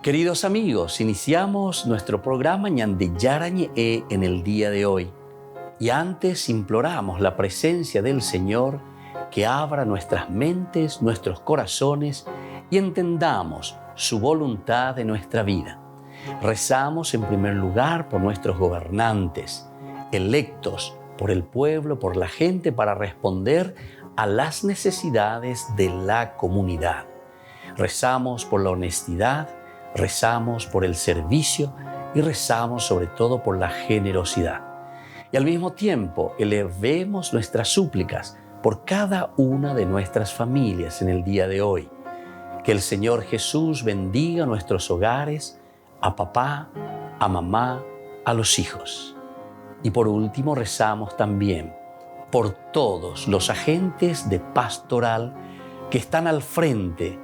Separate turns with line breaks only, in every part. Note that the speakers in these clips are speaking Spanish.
Queridos amigos, iniciamos nuestro programa Ñande Yarañe en el día de hoy. Y antes imploramos la presencia del Señor que abra nuestras mentes, nuestros corazones y entendamos su voluntad en nuestra vida. Rezamos en primer lugar por nuestros gobernantes, electos por el pueblo, por la gente, para responder a las necesidades de la comunidad. Rezamos por la honestidad, rezamos por el servicio y rezamos sobre todo por la generosidad. Y al mismo tiempo elevemos nuestras súplicas por cada una de nuestras familias en el día de hoy. Que el Señor Jesús bendiga nuestros hogares, a papá, a mamá, a los hijos. Y por último rezamos también por todos los agentes de pastoral que están al frente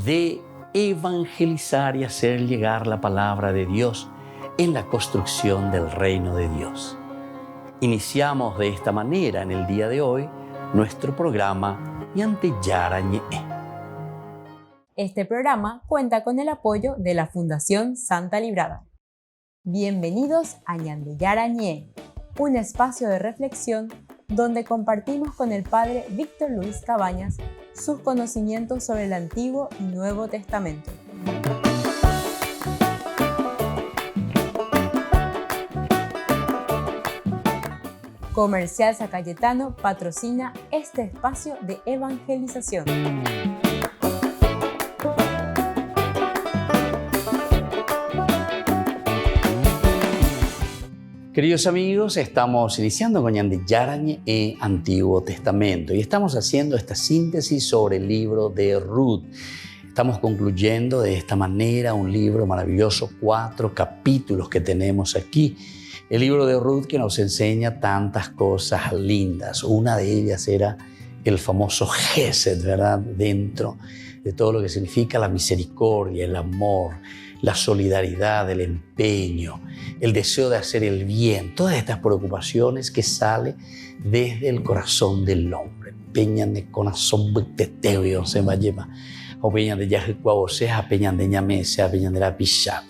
de evangelizar y hacer llegar la palabra de Dios en la construcción del reino de Dios. Iniciamos de esta manera en el día de hoy nuestro programa Ñande Yarañe.
Este programa cuenta con el apoyo de la Fundación Santa Librada. Bienvenidos a Ñande Yarañe, un espacio de reflexión donde compartimos con el Padre Víctor Luis Cabañas sus conocimientos sobre el Antiguo y Nuevo Testamento. Comercial San Cayetano patrocina este espacio de evangelización.
Queridos amigos, estamos iniciando con Ñande Yarañe Antiguo Testamento y estamos haciendo esta síntesis sobre el libro de Ruth. Estamos concluyendo de esta manera un libro maravilloso, 4 capítulos que tenemos aquí. El libro de Ruth que nos enseña tantas cosas lindas. Una de ellas era el famoso Gesed, ¿verdad? Dentro de todo lo que significa la misericordia, el amor, la solidaridad, el empeño, el deseo de hacer el bien, todas estas preocupaciones que salen desde el corazón del hombre. Peñan de corazón teteo se va a llevar, o peñan de yajecuabosea, peñan de ñamesea, peñan de la pichame.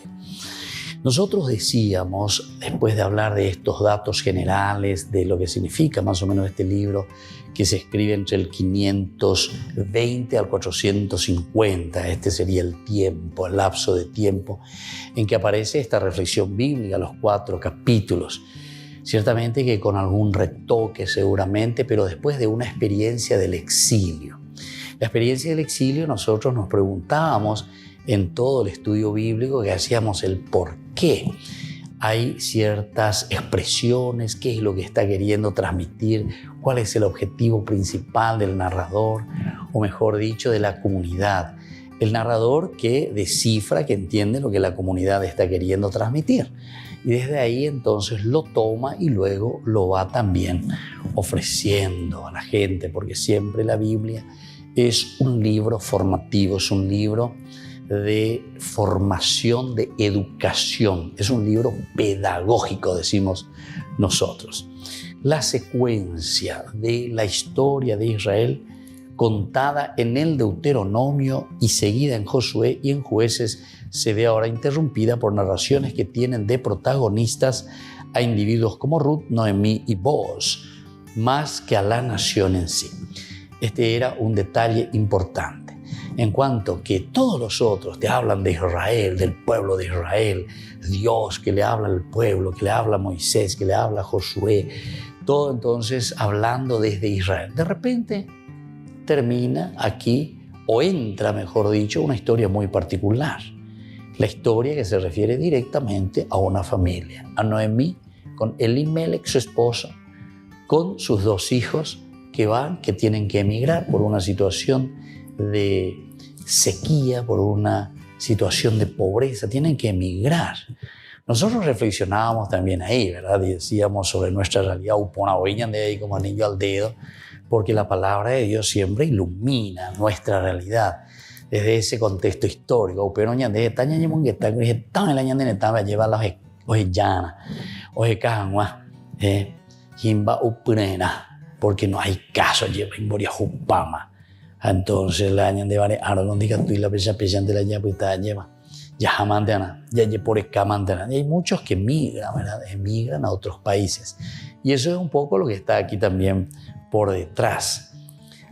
Nosotros decíamos, después de hablar de estos datos generales, de lo que significa más o menos este libro, que se escribe entre el 520 al 450, este sería el tiempo, el lapso de tiempo en que aparece esta reflexión bíblica, los 4 capítulos. Ciertamente que con algún retoque seguramente, pero después de una experiencia del exilio. La experiencia del exilio, nosotros nos preguntábamos en todo el estudio bíblico que hacíamos el por qué. Hay ciertas expresiones, qué es lo que está queriendo transmitir, cuál es el objetivo principal del narrador, o mejor dicho, de la comunidad. El narrador que descifra, que entiende lo que la comunidad está queriendo transmitir. Y desde ahí entonces lo toma y luego lo va también ofreciendo a la gente, porque siempre la Biblia es un libro formativo, es un libro de formación, de educación. Es un libro pedagógico, decimos nosotros. La secuencia de la historia de Israel contada en el Deuteronomio y seguida en Josué y en Jueces se ve ahora interrumpida por narraciones que tienen de protagonistas a individuos como Ruth, Noemí y Booz, más que a la nación en sí. Este era un detalle importante. En cuanto que todos los otros te hablan de Israel, del pueblo de Israel, Dios que le habla al pueblo, que le habla a Moisés, que le habla a Josué, todo entonces hablando desde Israel. De repente termina aquí, o entra, mejor dicho, una historia muy particular. La historia que se refiere directamente a una familia, a Noemí, con Elimelech, su esposo, con sus 2 hijos que tienen que emigrar por una situación de sequía, por una situación de pobreza, tienen que emigrar. Nosotros reflexionábamos también ahí, ¿verdad? Y decíamos sobre nuestra realidad, uponaoiñan de ahí como anillo al dedo, porque la palabra de Dios siempre ilumina nuestra realidad desde ese contexto histórico. Pero de taña ñemon que está que tan el año de neta lleva los llana, los cangua, jimba uprena, porque no hay caso lleva en boria jupama. Entonces la añan de vare aro donde que tú y la pesa de la llave está lleva Yajamantana, Yayeporecamantana. Y hay muchos que emigran, ¿verdad? Emigran a otros países. Y eso es un poco lo que está aquí también por detrás.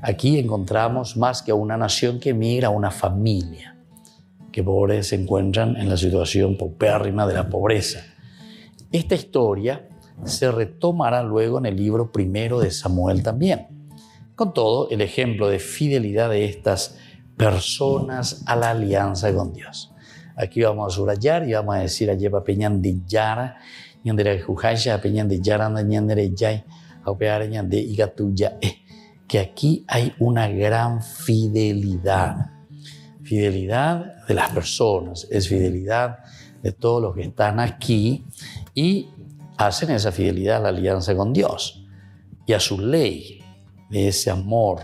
Aquí encontramos más que una nación que emigra, una familia, que pobres se encuentran en la situación paupérrima de la pobreza. Esta historia se retomará luego en el libro primero de Samuel también, con todo el ejemplo de fidelidad de estas personas a la alianza con Dios. Aquí vamos a subrayar y vamos a decir Ayepa Peñan de Yara, Ñandere Jujaya, Peñan de Yara, Ñandere Yay, Aupeara Ñande Igatuya, que aquí hay una gran fidelidad. Fidelidad de las personas, es fidelidad de todos los que están aquí y hacen esa fidelidad a la alianza con Dios y a su ley, de ese amor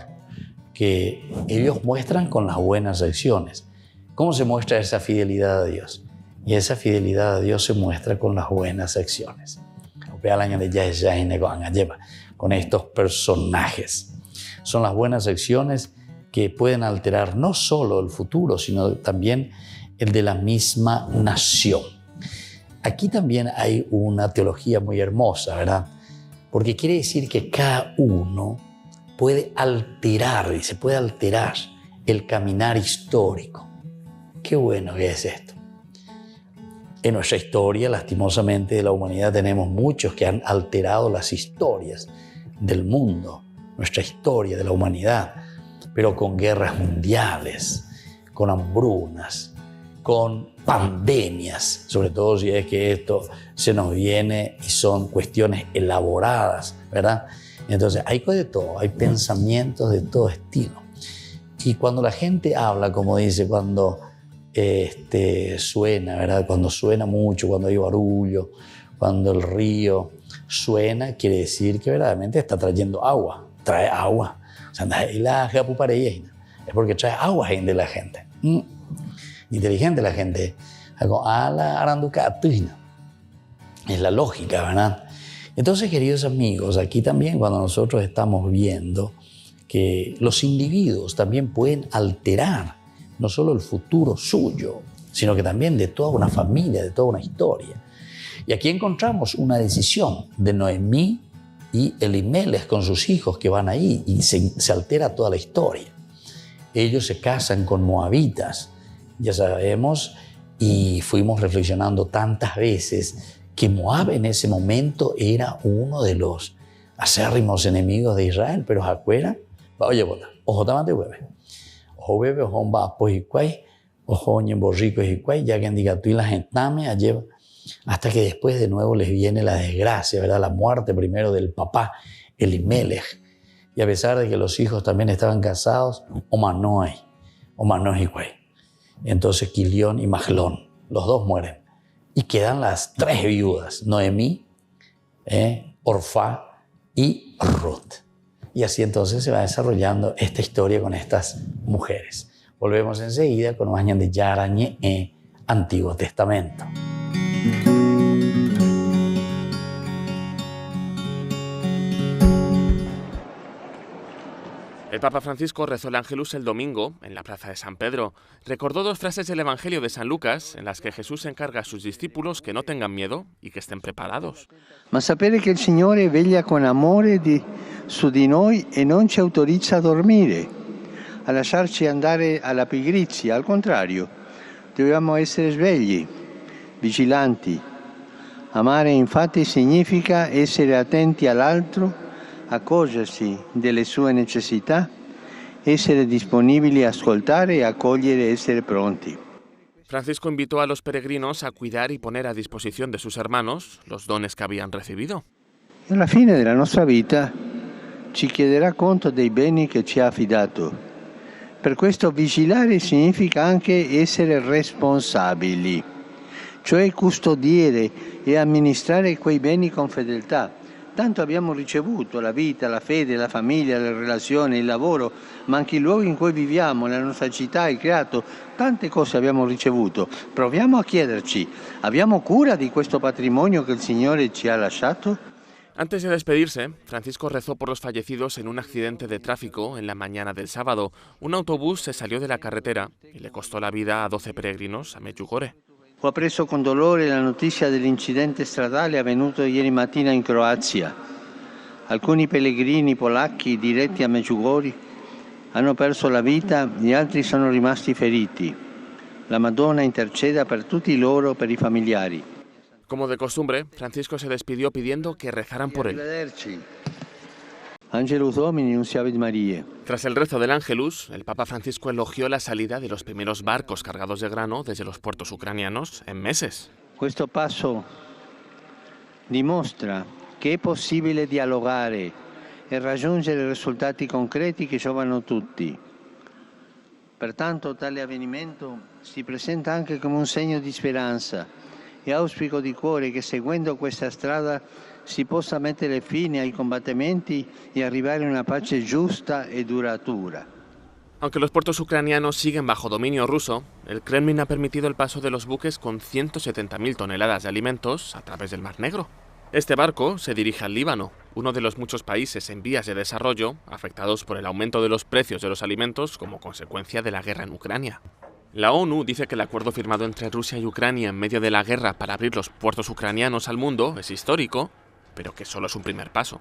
que ellos muestran con las buenas acciones. ¿Cómo se muestra esa fidelidad a Dios? Y esa fidelidad a Dios se muestra con las buenas acciones. Con estos personajes. Son las buenas acciones que pueden alterar no solo el futuro, sino también el de la misma nación. Aquí también hay una teología muy hermosa, ¿verdad? Porque quiere decir que cada uno puede alterar, y se puede alterar el caminar histórico. Qué bueno que es esto. En nuestra historia, lastimosamente, de la humanidad tenemos muchos que han alterado las historias del mundo, nuestra historia de la humanidad, pero con guerras mundiales, con hambrunas, con pandemias, sobre todo si es que esto se nos viene y son cuestiones elaboradas, ¿verdad? Entonces hay de todo, hay pensamientos de todo estilo. Y cuando la gente habla, como dice, cuando suena, ¿verdad? Cuando suena mucho, cuando hay barullo, cuando el río suena, quiere decir que verdaderamente está trayendo agua, trae agua. O sea, es porque trae agua de la gente. Inteligente la gente. Es la lógica, ¿verdad? Entonces, queridos amigos, aquí también cuando nosotros estamos viendo que los individuos también pueden alterar no solo el futuro suyo, sino que también de toda una familia, de toda una historia. Y aquí encontramos una decisión de Noemí y Elimelech con sus hijos que van ahí y se altera toda la historia. Ellos se casan con moabitas, ya sabemos, y fuimos reflexionando tantas veces que Moab en ese momento era uno de los acérrimos enemigos de Israel, pero acuera, oye, ojo tamate hueve, ojo bebe, ojo va pues igual, ojo ñembo rico igual, ya que diga tú y la gente me lleva, hasta que después de nuevo les viene la desgracia, ¿verdad? La muerte primero del papá, Elimelech, y a pesar de que los hijos también estaban casados, Omanoi igual. Entonces Quilión y Mahlón, los dos mueren. Y quedan las tres viudas, Noemí, Orfá y Ruth. Y así entonces se va desarrollando esta historia con estas mujeres. Volvemos enseguida con Mañan de Yarañe Antiguo Testamento.
El Papa Francisco rezó el Ángelus el domingo en la plaza de San Pedro. Recordó dos frases del Evangelio de San Lucas en las que Jesús encarga a sus discípulos que no tengan miedo y que estén preparados.
Ma sapere che il Signore veglia con amore su di noi e non ci autorizza a dormire, a lasciarci andare alla pigrizia. Al contrario, dobbiamo essere svegli, vigilanti. Amare infatti significa essere attenti all'altro, accorgersi delle sue necessità, essere disponibili a ascoltare e accogliere, essere pronti.
Francisco invitó a los peregrinos a cuidar y poner a disposición de sus hermanos los dones que habían recibido.
Alla fine della nostra vita ci chiederà conto dei beni che ci ha affidato. Per questo vigilare significa anche essere responsabili, cioè custodire e amministrare quei beni con fedeltà. Tanto abbiamo ricevuto la vita, la fede, la famiglia, le relazioni, il lavoro, ma anche i luoghi in cui viviamo, la nostra città, il creato, tante cose abbiamo ricevuto. Proviamo a chiederci, abbiamo cura di questo patrimonio che il Signore ci ha lasciato?
Antes de despedirse, Francisco rezó por los fallecidos en un accidente de tráfico en la mañana del sábado. Un autobús se salió de la carretera y le costó la vida a 12 peregrinos a Medjugorje.
Ho appreso con dolore la notizia dell'incidente stradale avvenuto ieri mattina in Croazia. Alcuni pellegrini polacchi diretti a Medjugorje hanno perso la vita e altri sono rimasti feriti. La Madonna interceda per tutti loro, per i familiari.
Como de costumbre, Francisco se despidió pidiendo que rezaran por él.
Angelus Domini, Nunciavit Mariae.
Tras el rezo del Ángelus, el Papa Francisco elogió la salida de los primeros barcos cargados de grano desde los puertos ucranianos en meses.
Questo passo dimostra che è possibile dialogare e raggiungere risultati concreti che giovano tutti. Pertanto tale avvenimento si presenta anche come un segno di speranza e auspico di cuore che seguendo questa strada si possa mettere fine ai combattimenti e arrivare a una pace giusta e duratura.
Aunque los puertos ucranianos siguen bajo dominio ruso, el Kremlin ha permitido el paso de los buques con 170.000 toneladas de alimentos a través del Mar Negro. Este barco se dirige al Líbano, uno de los muchos países en vías de desarrollo afectados por el aumento de los precios de los alimentos como consecuencia de la guerra en Ucrania. La ONU dice que el acuerdo firmado entre Rusia y Ucrania en medio de la guerra para abrir los puertos ucranianos al mundo es histórico, pero que solo es un primer paso.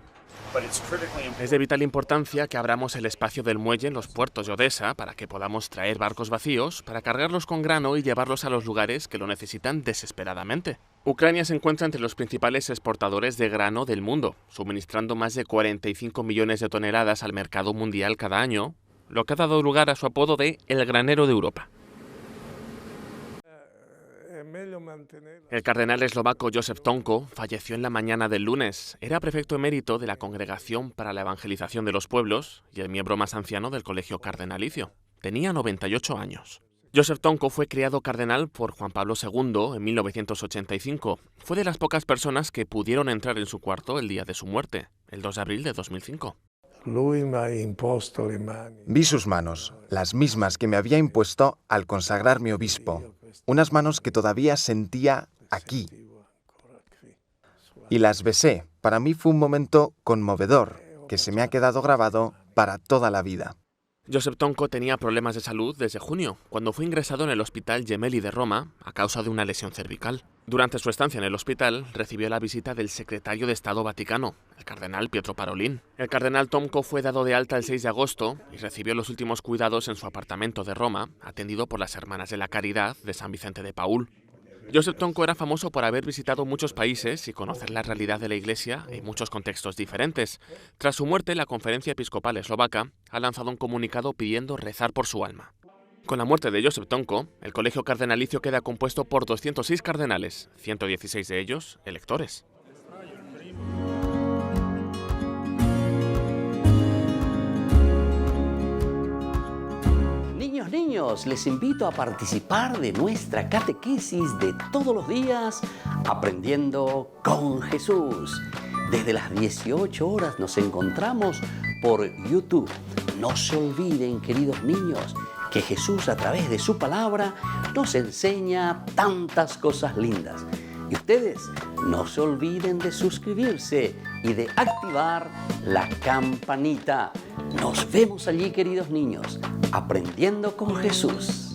Es de vital importancia que abramos el espacio del muelle en los puertos de Odessa para que podamos traer barcos vacíos para cargarlos con grano y llevarlos a los lugares que lo necesitan desesperadamente. Ucrania se encuentra entre los principales exportadores de grano del mundo, suministrando más de 45 millones de toneladas al mercado mundial cada año, lo que ha dado lugar a su apodo de el granero de Europa. El cardenal eslovaco Josef Tonko falleció en la mañana del lunes. Era prefecto emérito de la Congregación para la Evangelización de los Pueblos y el miembro más anciano del Colegio Cardenalicio. Tenía 98 años. Josef Tonko fue creado cardenal por Juan Pablo II en 1985. Fue de las pocas personas que pudieron entrar en su cuarto el día de su muerte, el 2 de abril de 2005.
Vi sus manos, las mismas que me había impuesto al consagrarme obispo, unas manos que todavía sentía aquí. Y las besé. Para mí fue un momento conmovedor, que se me ha quedado grabado para toda la vida.
Josef Tonko tenía problemas de salud desde junio, cuando fue ingresado en el Hospital Gemelli de Roma a causa de una lesión cervical. Durante su estancia en el hospital, recibió la visita del secretario de Estado Vaticano, el cardenal Pietro Parolin. El cardenal Tonko fue dado de alta el 6 de agosto y recibió los últimos cuidados en su apartamento de Roma, atendido por las Hermanas de la Caridad de San Vicente de Paúl. Josef Tonko era famoso por haber visitado muchos países y conocer la realidad de la Iglesia en muchos contextos diferentes. Tras su muerte, la Conferencia Episcopal Eslovaca ha lanzado un comunicado pidiendo rezar por su alma. Con la muerte de Josef Tonko, el colegio cardenalicio queda compuesto por 206 cardenales, 116 de ellos electores.
Niños, les invito a participar de nuestra catequesis de todos los días, Aprendiendo con Jesús. Desde las 18 horas nos encontramos por YouTube. No se olviden, queridos niños, que Jesús a través de su palabra nos enseña tantas cosas lindas. Y ustedes no se olviden de suscribirse y de activar la campanita. Nos vemos allí, queridos niños, Aprendiendo con Jesús.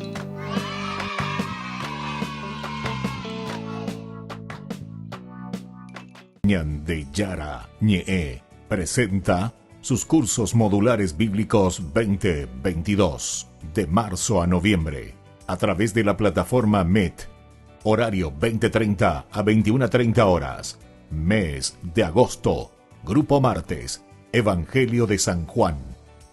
Ñande Yara Ñe presenta sus cursos modulares bíblicos 2022 de marzo a noviembre a través de la plataforma Meet. Horario 20:30 a 21:30 horas. Mes de agosto. Grupo martes, Evangelio de San Juan.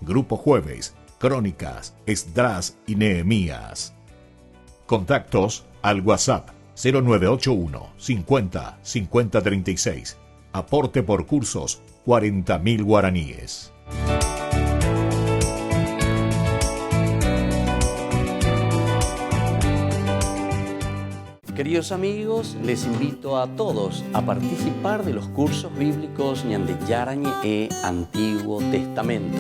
Grupo jueves, Crónicas, Esdras y Nehemías. Contactos al WhatsApp 0981 50 50 36. Aporte por cursos 40.000 guaraníes.
Queridos amigos, les invito a todos a participar de los cursos bíblicos Ñande Yarañe e Antiguo Testamento.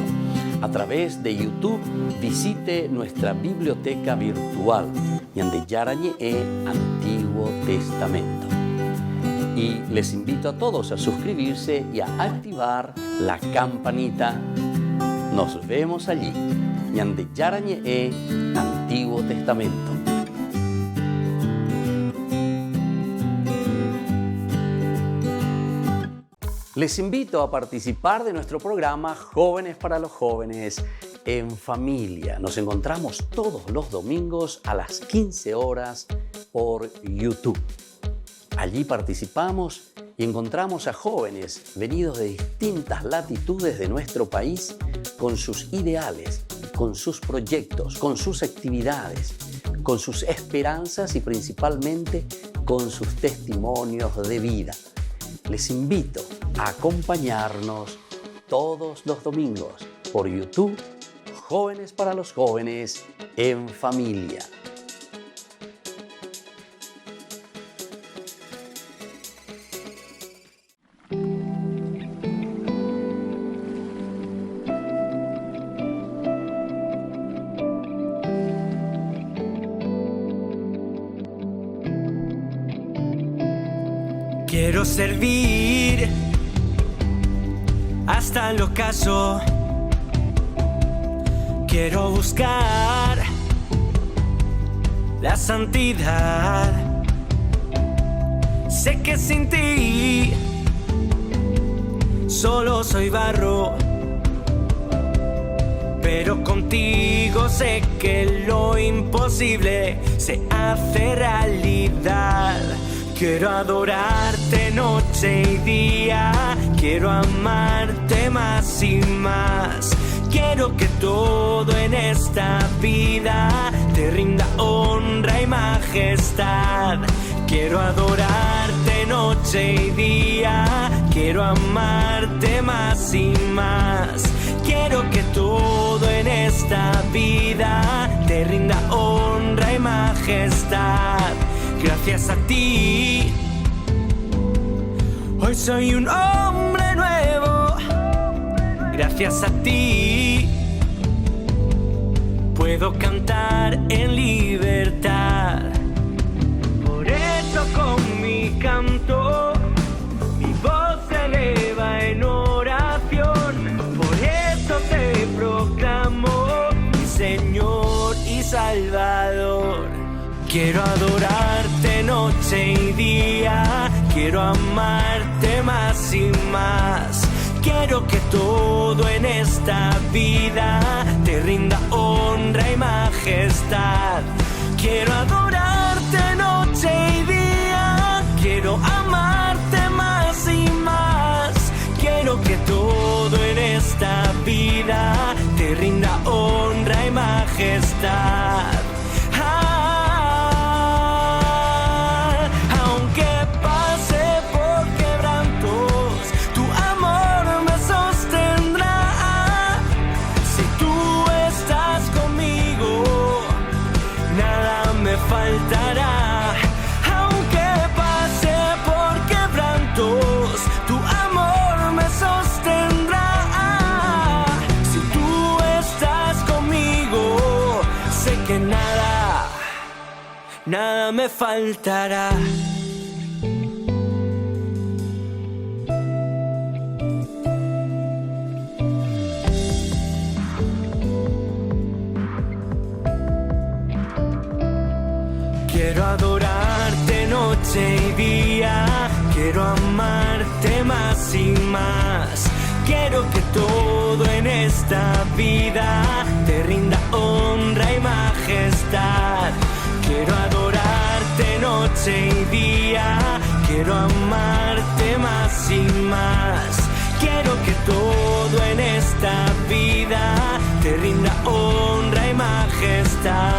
A través de YouTube visite nuestra biblioteca virtual Ñande Yarañe e Antiguo Testamento. Y les invito a todos a suscribirse y a activar la campanita. Nos vemos allí. Ñande Yarañe e Antiguo Testamento. Les invito a participar de nuestro programa Jóvenes para los Jóvenes en Familia. Nos encontramos todos los domingos a las 15 horas por YouTube. Allí participamos y encontramos a jóvenes venidos de distintas latitudes de nuestro país con sus ideales, con sus proyectos, con sus actividades, con sus esperanzas y principalmente con sus testimonios de vida. Les invito a acompañarnos todos los domingos por YouTube, Jóvenes para los Jóvenes en Familia.
Quiero servir hasta el ocaso. Quiero buscar la santidad. Sé que sin ti solo soy barro, pero contigo sé que lo imposible se hace realidad. Quiero adorarte noche y día, quiero amarte más y más. Quiero que todo en esta vida te rinda honra y majestad. Quiero adorarte noche y día, quiero amarte más y más. Quiero que todo en esta vida te rinda honra y majestad. Gracias a ti, hoy soy un hombre nuevo. Gracias a ti, puedo cantar en libertad. Por eso con mi canto, mi voz se eleva en oración. Por eso te proclamo mi Señor y Salvador. Quiero adorarte noche y día, quiero amarte más y más. Quiero que todo en esta vida te rinda honra y majestad. Quiero adorarte noche y día, quiero amarte más y más. Quiero que todo en esta vida te rinda honra y majestad. Faltará, aunque pase por quebrantos, tu amor me sostendrá. Si tú estás conmigo, sé que nada me faltará. Quiero adorarte noche y día, quiero amarte más y más. Quiero que todo en esta vida te rinda honra y majestad. Quiero adorarte noche y día, quiero amarte más y más. Quiero que todo en esta vida te rinda honra y majestad.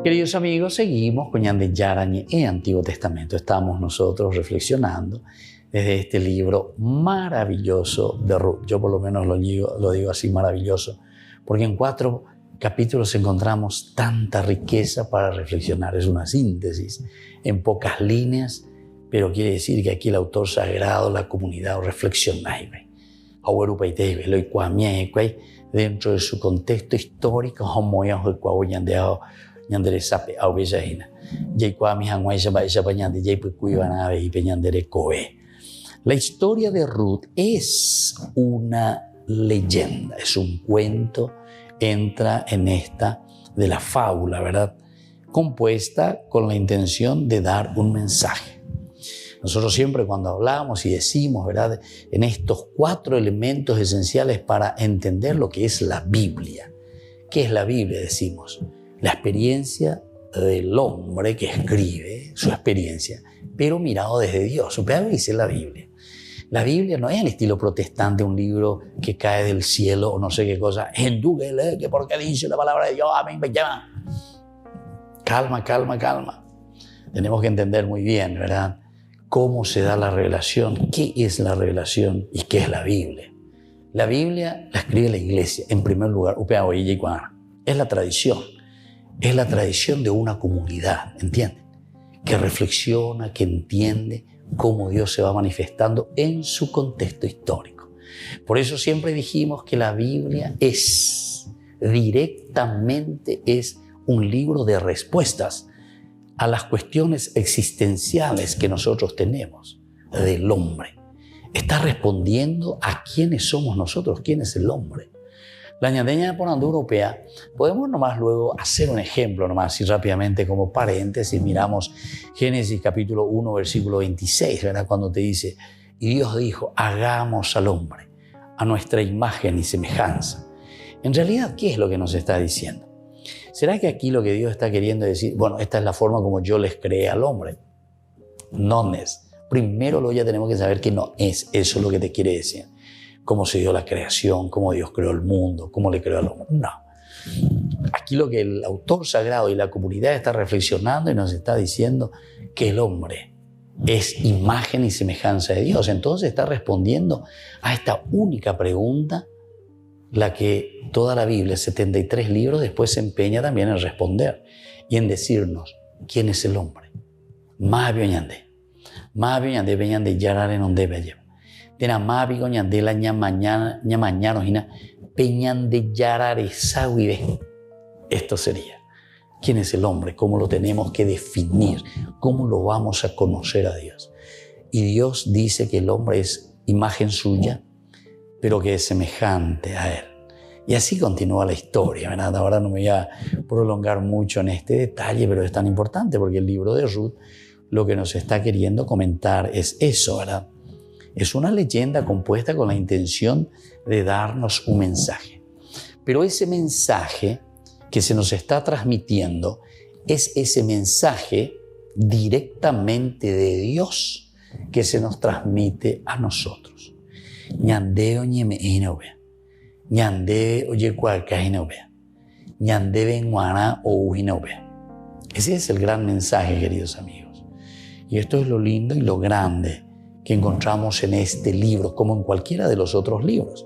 Queridos amigos, seguimos con Ñande Yarañe en Antiguo Testamento. Estamos nosotros reflexionando desde este libro maravilloso de Ruth. Yo por lo menos lo digo así, maravilloso, porque en 4 capítulos encontramos tanta riqueza para reflexionar. Es una síntesis en pocas líneas, pero quiere decir que aquí el autor sagrado, la comunidad, reflexiona dentro de su contexto histórico, ñandere sape au bejaina jay kwa mi hangwai saba ñande jay pu kui bana be pe ñandere koe La historia de Ruth es una leyenda, es un cuento, entra en esta de la fábula, ¿verdad? Compuesta con la intención de dar un mensaje. Nosotros siempre cuando hablamos y decimos, ¿verdad?, en estos 4 elementos esenciales para entender lo que es la Biblia. ¿Qué es la Biblia? Decimos, la experiencia del hombre que escribe su experiencia, pero mirado desde Dios. Pero dice la Biblia. La Biblia no es el estilo protestante, un libro que cae del cielo o no sé qué cosa. Que porque dice la palabra de Dios, a mí me llama. Calma, calma, calma. Tenemos que entender muy bien, ¿verdad?, cómo se da la revelación, qué es la revelación y qué es la Biblia. La Biblia la escribe la iglesia, en primer lugar. Es la tradición. Es la tradición de una comunidad, ¿entienden? Que reflexiona, que entiende cómo Dios se va manifestando en su contexto histórico. Por eso siempre dijimos que la Biblia directamente es un libro de respuestas a las cuestiones existenciales que nosotros tenemos del hombre. Está respondiendo a quiénes somos nosotros, quién es el hombre. La ñandeña de Ponandú Europea, podemos nomás luego hacer un ejemplo nomás así rápidamente como paréntesis. Miramos Génesis capítulo 1 versículo 26, ¿verdad? Cuando te dice, y Dios dijo, hagamos al hombre a nuestra imagen y semejanza. En realidad, ¿qué es lo que nos está diciendo? ¿Será que aquí lo que Dios está queriendo decir, bueno, esta es la forma como yo les creé al hombre? No es. Primero lo ya tenemos que saber que no es eso lo que te quiere decir. Cómo se dio la creación, cómo Dios creó el mundo, cómo le creó al hombre. No. Aquí lo que el autor sagrado y la comunidad está reflexionando y nos está diciendo que el hombre es imagen y semejanza de Dios. Entonces está respondiendo a esta única pregunta, la que toda la Biblia, 73 libros, después se empeña también en responder y en decirnos quién es el hombre. Mabio ñande peñande yarare non debe llevar. Tena mabigo ñande la ñamañano hina peñande yarare sawibe. Esto sería, ¿quién es el hombre? ¿Cómo lo tenemos que definir? ¿Cómo lo vamos a conocer a Dios? Y Dios dice que el hombre es imagen suya, pero que es semejante a Él. Y así continúa la historia, ¿verdad? Ahora no me voy a prolongar mucho en este detalle, pero es tan importante porque el libro de Ruth lo que nos está queriendo comentar es eso, ¿verdad? Es una leyenda compuesta con la intención de darnos un mensaje. Pero ese mensaje que se nos está transmitiendo es ese mensaje directamente de Dios que se nos transmite a nosotros. Ñandeo ñeme inobea, ñande oye cualca inobea, ñande benguana o inobea. Ese es el gran mensaje, queridos amigos. Y esto es lo lindo y lo grande que encontramos en este libro, como en cualquiera de los otros libros,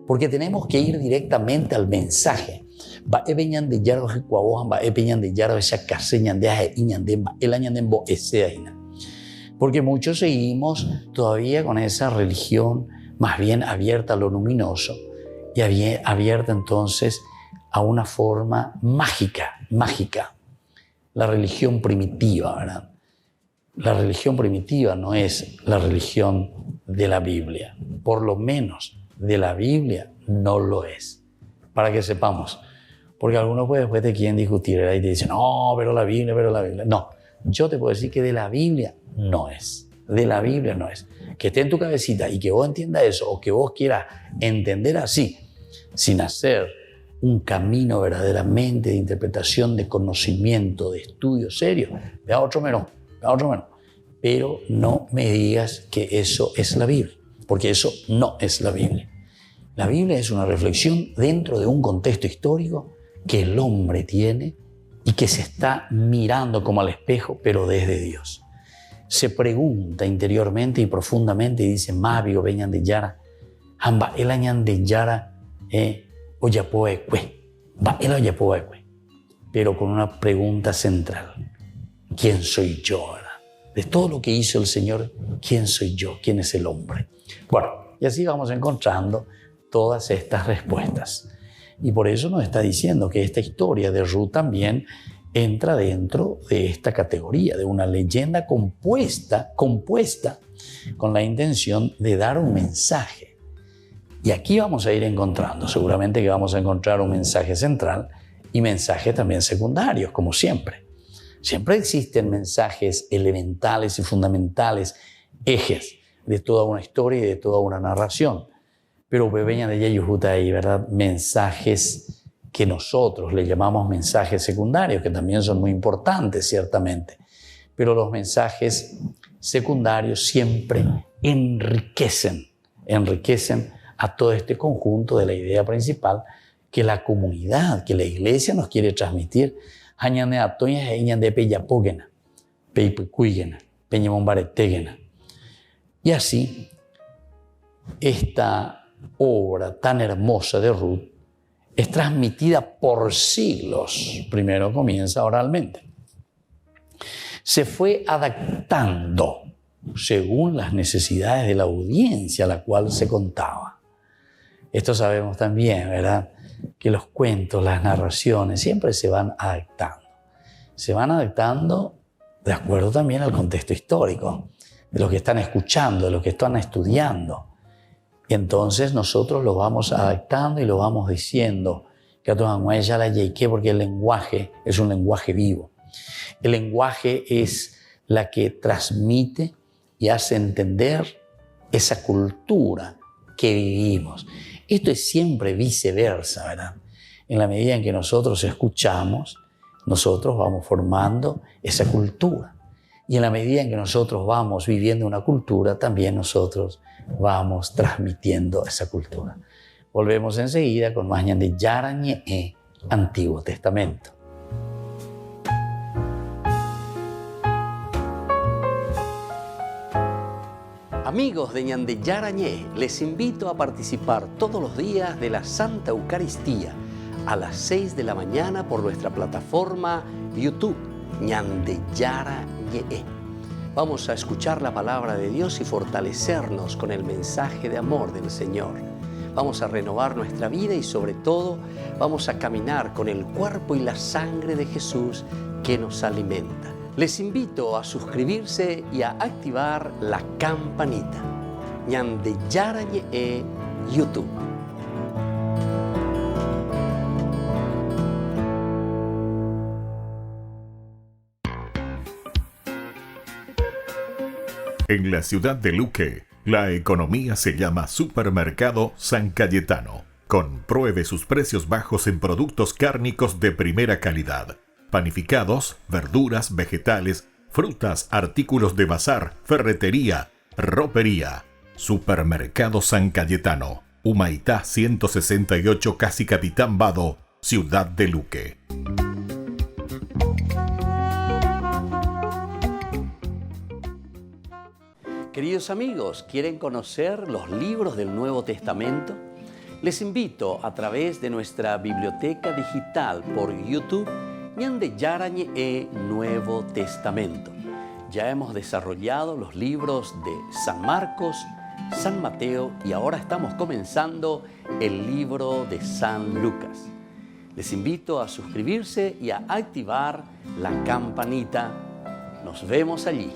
porque tenemos que ir directamente al mensaje. Va ebeñan de yaro jecuabojan, va ebeñan de yaro esa caseñan de aje iñande, va el añanden bo ese aina. Porque muchos seguimos todavía con esa religión más bien abierta a lo luminoso y abierta entonces a una forma mágica. La religión primitiva, ¿verdad? La religión primitiva no es la religión de la Biblia. Por lo menos de la Biblia no lo es. Para que sepamos. Porque algunos pues, después te quieren discutir, ¿verdad? Y te dicen, no, pero la Biblia. No, yo te puedo decir que de la Biblia no es. De la Biblia no es. Que esté en tu cabecita y que vos entiendas eso o que vos quieras entender así, sin hacer un camino verdaderamente de interpretación, de conocimiento, de estudio serio, ve a otro menos. Pero no me digas que eso es la Biblia, porque eso no es la Biblia. La Biblia es una reflexión dentro de un contexto histórico que el hombre tiene y que se está mirando como al espejo, pero desde Dios. Se pregunta interiormente y profundamente y dice, Mabio veñan de Yara, Hamba el añan de Yara, oyapoecue, va el oyapoecue, pero con una pregunta central. ¿Quién soy yo? ¿Verdad? De todo lo que hizo el Señor, ¿quién soy yo? ¿Quién es el hombre? Bueno, y así vamos encontrando todas estas respuestas. Y por eso nos está diciendo que esta historia de Ruth también entra dentro de esta categoría, de una leyenda compuesta con la intención de dar un mensaje. Y aquí vamos a ir encontrando, seguramente que vamos a encontrar un mensaje central y mensajes también secundarios, como siempre. Siempre existen mensajes elementales y fundamentales, ejes de toda una historia y de toda una narración. Pero bebeña de Yeyujuta ahí, ¿verdad? Mensajes que nosotros le llamamos mensajes secundarios, que también son muy importantes, ciertamente. Pero los mensajes secundarios siempre enriquecen a todo este conjunto de la idea principal que la comunidad, que la iglesia nos quiere transmitir. Y así, esta obra tan hermosa de Ruth es transmitida por siglos. Primero comienza oralmente. Se fue adaptando según las necesidades de la audiencia a la cual se contaba. Esto sabemos también, ¿verdad? Que los cuentos, las narraciones siempre se van adaptando. Se van adaptando de acuerdo también al contexto histórico, de los que están escuchando, de los que están estudiando. Y entonces nosotros lo vamos adaptando y lo vamos diciendo, porque el lenguaje es un lenguaje vivo. El lenguaje es la que transmite y hace entender esa cultura que vivimos. Esto es siempre viceversa, ¿verdad? En la medida en que nosotros escuchamos, nosotros vamos formando esa cultura. Y en la medida en que nosotros vamos viviendo una cultura, también nosotros vamos transmitiendo esa cultura. Volvemos enseguida con más de Yarañe, Antiguo Testamento. Amigos de Ñande Yarañé, les invito a participar todos los días de la Santa Eucaristía a las 6 de la mañana por nuestra plataforma YouTube, Ñande Yarañé. Vamos a escuchar la palabra de Dios y fortalecernos con el mensaje de amor del Señor. Vamos a renovar nuestra vida y sobre todo vamos a caminar con el cuerpo y la sangre de Jesús que nos alimenta. Les invito a suscribirse y a activar la campanita. Ñande Yarañé YouTube.
En la ciudad de Luque, la economía se llama Supermercado San Cayetano. Compruebe sus precios bajos en productos cárnicos de primera calidad. Panificados, verduras, vegetales, frutas, artículos de bazar, ferretería, ropería. Supermercado San Cayetano, Humaitá 168, Casi Capitán Vado, ciudad de Luque.
Queridos amigos, ¿quieren conocer los libros del Nuevo Testamento? Les invito a través de nuestra biblioteca digital por YouTube, Ñande Yarañé Nuevo Testamento. Ya hemos desarrollado los libros de San Marcos, San Mateo y ahora estamos comenzando el libro de San Lucas. Les invito a suscribirse y a activar la campanita. Nos vemos allí.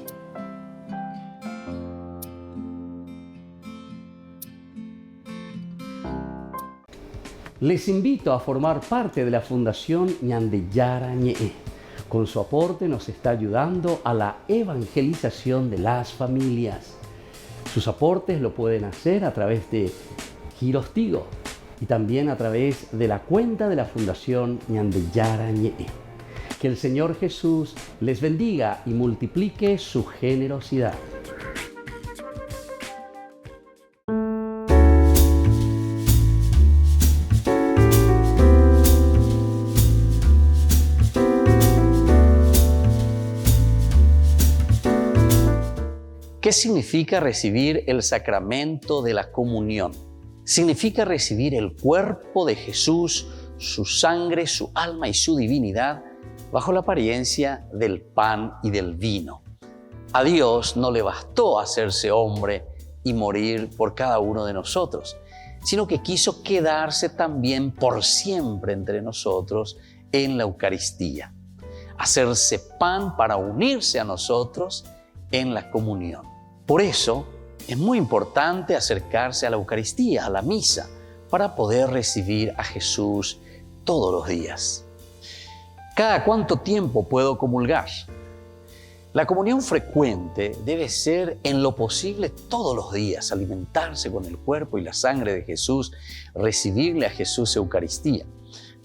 Les invito a formar parte de la Fundación Ñande Yarañé. Con su aporte nos está ayudando a la evangelización de las familias. Sus aportes lo pueden hacer a través de Giros Tigo y también a través de la cuenta de la Fundación Ñande Yarañé. Que el Señor Jesús les bendiga y multiplique su generosidad. ¿Qué significa recibir el sacramento de la comunión? Significa recibir el cuerpo de Jesús, su sangre, su alma y su divinidad bajo la apariencia del pan y del vino. A Dios no le bastó hacerse hombre y morir por cada uno de nosotros, sino que quiso quedarse también por siempre entre nosotros en la Eucaristía. hacerse pan para unirse a nosotros en la comunión. Por eso es muy importante acercarse a la Eucaristía, a la misa, para poder recibir a Jesús todos los días. ¿Cada cuánto tiempo puedo comulgar? La comunión frecuente debe ser en lo posible todos los días, alimentarse con el cuerpo y la sangre de Jesús, recibirle a Jesús Eucaristía.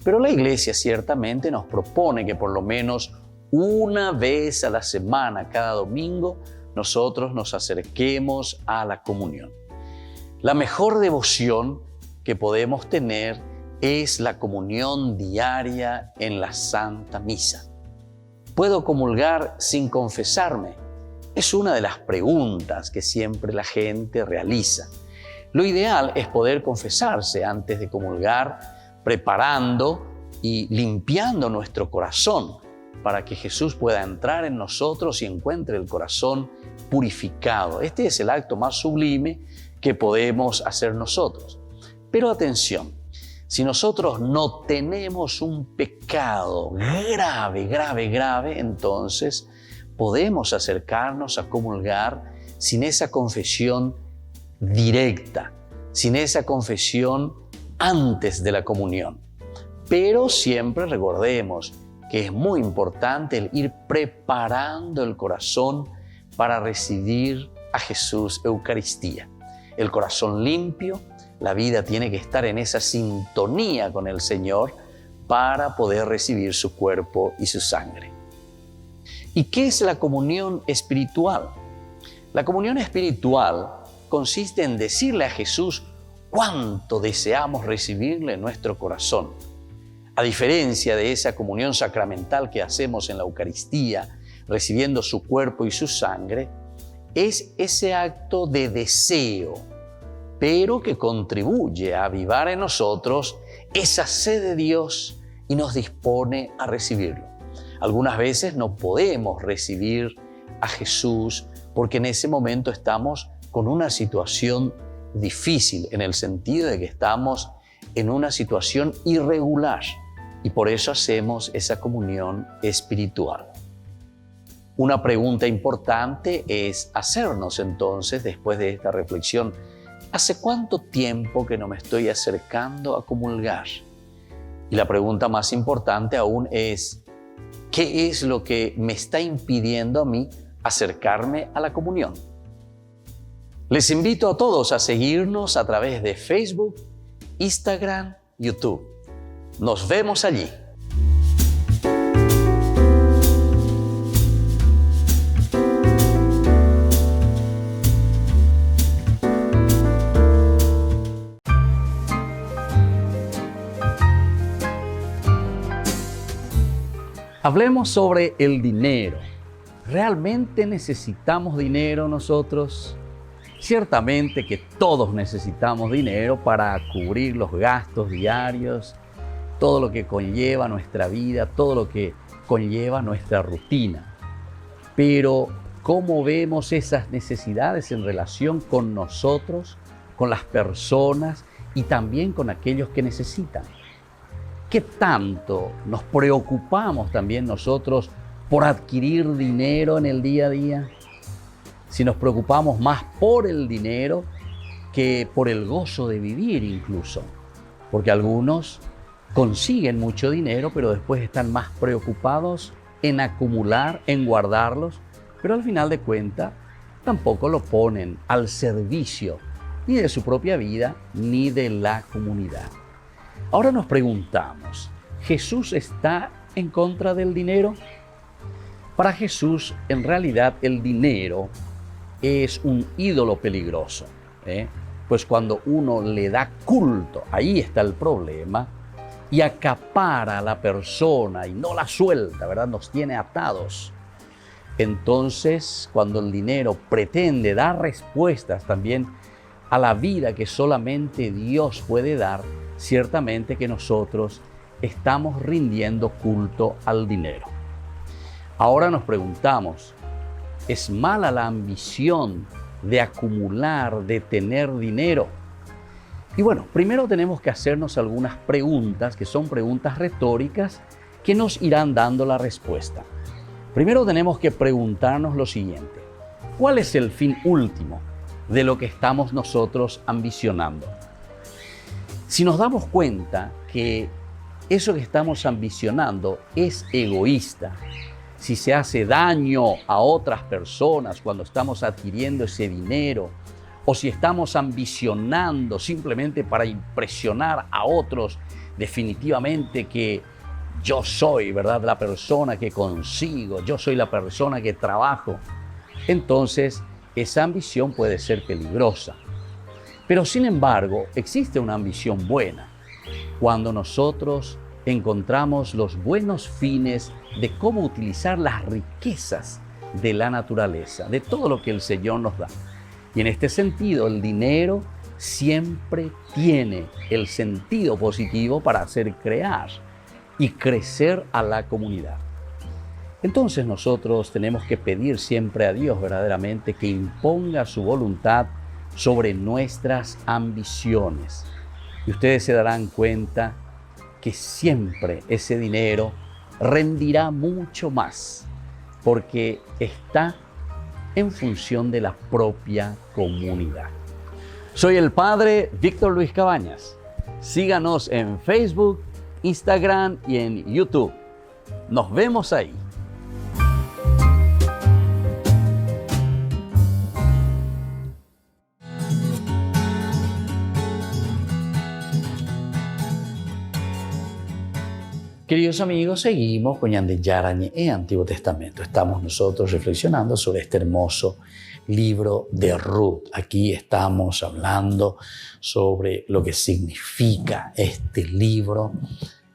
Pero la Iglesia ciertamente nos propone que por lo menos una vez a la semana, cada domingo, nosotros nos acerquemos a la comunión. La mejor devoción que podemos tener es la comunión diaria en la Santa Misa. ¿Puedo comulgar sin confesarme? Es una de las preguntas que siempre la gente realiza. Lo ideal es poder confesarse antes de comulgar, preparando y limpiando nuestro corazón para que Jesús pueda entrar en nosotros y encuentre el corazón purificado. Este es el acto más sublime que podemos hacer nosotros. Pero atención, si nosotros no tenemos un pecado grave, entonces podemos acercarnos a comulgar sin esa confesión directa, sin esa confesión antes de la comunión. Pero siempre recordemos que es muy importante el ir preparando el corazón para recibir a Jesús Eucaristía. El corazón limpio, la vida tiene que estar en esa sintonía con el Señor para poder recibir su cuerpo y su sangre. ¿Y qué es la comunión espiritual? La comunión espiritual consiste en decirle a Jesús cuánto deseamos recibirle en nuestro corazón. A diferencia de esa comunión sacramental que hacemos en la Eucaristía, recibiendo su cuerpo y su sangre, es ese acto de deseo, pero que contribuye a avivar en nosotros esa sed de Dios y nos dispone a recibirlo. Algunas veces no podemos recibir a Jesús porque en ese momento estamos con una situación difícil, en el sentido de que estamos en una situación irregular y por eso hacemos esa comunión espiritual. Una pregunta importante es hacernos entonces, después de esta reflexión, ¿hace cuánto tiempo que no me estoy acercando a comulgar? Y la pregunta más importante aún es, ¿qué es lo que me está impidiendo a mí acercarme a la comunión? Les invito a todos a seguirnos a través de Facebook, Instagram, YouTube. Nos vemos allí. Hablemos sobre el dinero. ¿Realmente necesitamos dinero nosotros? Ciertamente que todos necesitamos dinero para cubrir los gastos diarios, todo lo que conlleva nuestra vida, todo lo que conlleva nuestra rutina. Pero, ¿cómo vemos esas necesidades en relación con nosotros, con las personas y también con aquellos que necesitan? ¿Qué tanto nos preocupamos también nosotros por adquirir dinero en el día a día? Si nos preocupamos más por el dinero que por el gozo de vivir incluso. Porque algunos consiguen mucho dinero, pero después están más preocupados en acumular, en guardarlos, pero al final de cuentas tampoco lo ponen al servicio ni de su propia vida ni de la comunidad. Ahora nos preguntamos, ¿Jesús está en contra del dinero? Para Jesús, en realidad, el dinero es un ídolo peligroso, pues cuando uno le da culto, ahí está el problema, y acapara a la persona y no la suelta, ¿verdad? Nos tiene atados. Entonces, cuando el dinero pretende dar respuestas también a la vida que solamente Dios puede dar, ciertamente que nosotros estamos rindiendo culto al dinero. Ahora nos preguntamos, ¿es mala la ambición de acumular, de tener dinero? Y bueno, primero tenemos que hacernos algunas preguntas que son preguntas retóricas que nos irán dando la respuesta. Primero tenemos que preguntarnos lo siguiente: ¿cuál es el fin último de lo que estamos nosotros ambicionando? Si nos damos cuenta que eso que estamos ambicionando es egoísta, si se hace daño a otras personas cuando estamos adquiriendo ese dinero, o si estamos ambicionando simplemente para impresionar a otros, definitivamente que yo soy, ¿verdad?, la persona que consigo, yo soy la persona que trabajo, entonces esa ambición puede ser peligrosa. Pero sin embargo, existe una ambición buena. Cuando nosotros encontramos los buenos fines de cómo utilizar las riquezas de la naturaleza, de todo lo que el Señor nos da. Y en este sentido, el dinero siempre tiene el sentido positivo para hacer crear y crecer a la comunidad. Entonces nosotros tenemos que pedir siempre a Dios verdaderamente que imponga su voluntad sobre nuestras ambiciones. Y ustedes se darán cuenta que siempre ese dinero rendirá mucho más, porque está en función de la propia comunidad. Soy el Padre Víctor Luis Cabañas. Síganos en Facebook, Instagram y en YouTube. Nos vemos ahí. Queridos amigos, seguimos con Ñande Yarañe en Antiguo Testamento. Estamos nosotros reflexionando sobre este hermoso libro de Ruth. Aquí estamos hablando sobre lo que significa este libro,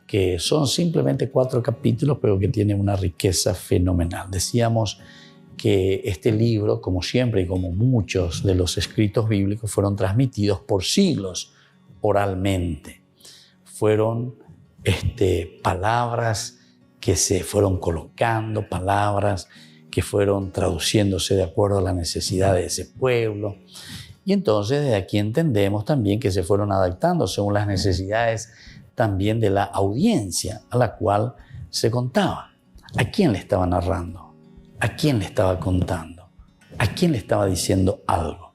que son simplemente 4 capítulos, pero que tiene una riqueza fenomenal. Decíamos que este libro, como siempre y como muchos de los escritos bíblicos, fueron transmitidos por siglos oralmente. Fueron palabras que se fueron colocando, palabras que fueron traduciéndose de acuerdo a la necesidad de ese pueblo. Y entonces desde aquí entendemos también que se fueron adaptando según las necesidades también de la audiencia a la cual se contaba. ¿A quién le estaba narrando? ¿A quién le estaba contando? ¿A quién le estaba diciendo algo?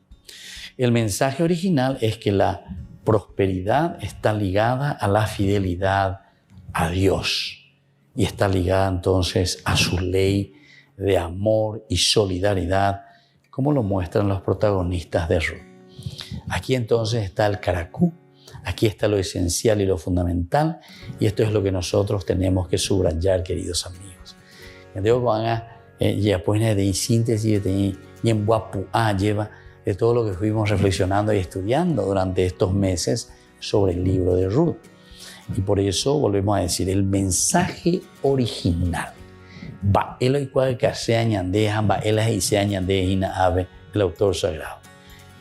El mensaje original es que la prosperidad está ligada a la fidelidad a Dios y está ligada entonces a su ley de amor y solidaridad, como lo muestran los protagonistas de Ruth. Aquí entonces está el caracú, aquí está lo esencial y lo fundamental, y esto es lo que nosotros tenemos que subrayar, queridos amigos. De síntesis lleva de todo lo que fuimos reflexionando y estudiando durante estos meses sobre el libro de Ruth. Y por eso volvemos a decir, el mensaje original, el autor sagrado,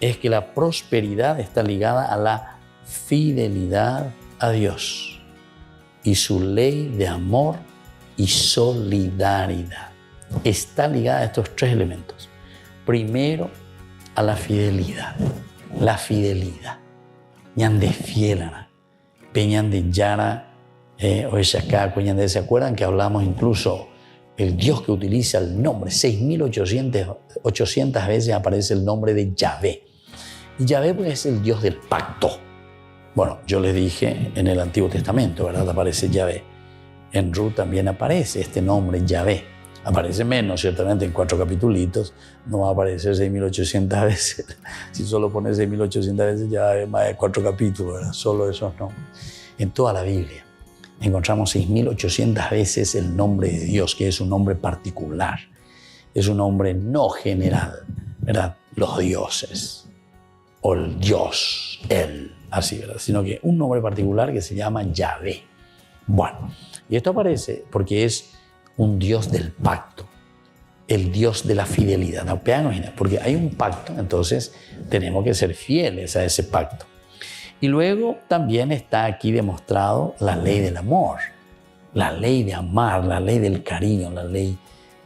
es que la prosperidad está ligada a la fidelidad a Dios y su ley de amor y solidaridad. Está ligada a estos 3 elementos. Primero, a la fidelidad. La fidelidad. Ñande fielana. Peñande yara. ¿Se acuerdan que hablamos incluso el Dios que utiliza el nombre? 6.800 veces aparece el nombre de Yahvé. Y Yahvé pues, es el Dios del pacto. Bueno, yo les dije en el Antiguo Testamento, ¿verdad? Aparece Yahvé. En Ruth también aparece este nombre, Yahvé. Aparece menos, ciertamente, en 4 capitulitos. No va a aparecer 6.800 veces. Si solo pones 6.800 veces, ya hay más de 4 capítulos, ¿verdad? Solo esos nombres. En toda la Biblia encontramos 6.800 veces el nombre de Dios, que es un nombre particular. Es un nombre no general, ¿verdad? Los dioses, o el Dios, Él, así, ¿verdad? Sino que un nombre particular que se llama Yahvé. Bueno, y esto aparece porque es un Dios del pacto, el Dios de la fidelidad. Porque hay un pacto, entonces tenemos que ser fieles a ese pacto. Y luego también está aquí demostrado la ley del amor, la ley de amar, la ley del cariño, la ley